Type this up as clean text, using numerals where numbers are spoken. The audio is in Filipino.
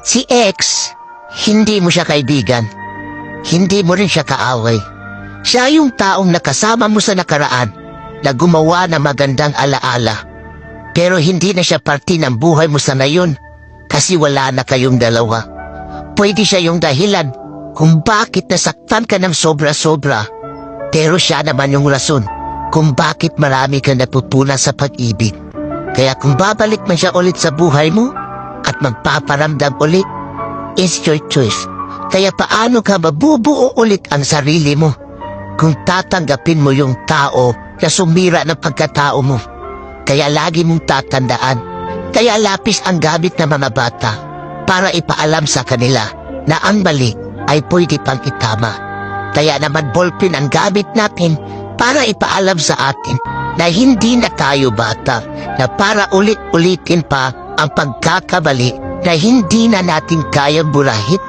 Si X, hindi mo siya kaibigan. Hindi mo rin siya kaaway. Siya yung taong nakasama mo sa nakaraan na gumawa ng magandang alaala. Pero hindi na siya parte ng buhay mo sa ngayon kasi wala na kayong dalawa. Pwede siya yung dahilan kung bakit nasaktan ka ng sobra-sobra. Pero siya naman yung rason kung bakit marami ka natutunan sa pag-ibig. Kaya kung babalik man siya ulit sa buhay mo at magpaparamdam ulit, it's your choice. Kaya paano ka mabubuo ulit ang sarili mo kung tatanggapin mo yung tao na sumira ng pagkatao mo? Kaya lagi mong tatandaan, kaya lapis ang gamit ng mga bata para ipaalam sa kanila na ang mali ay pwede pang itama. Kaya naman ballpen ang gamit natin para ipaalam sa atin na hindi na tayo bata, na para ulit-ulitin pa ang pagkakamali na hindi na natin kayang burahin.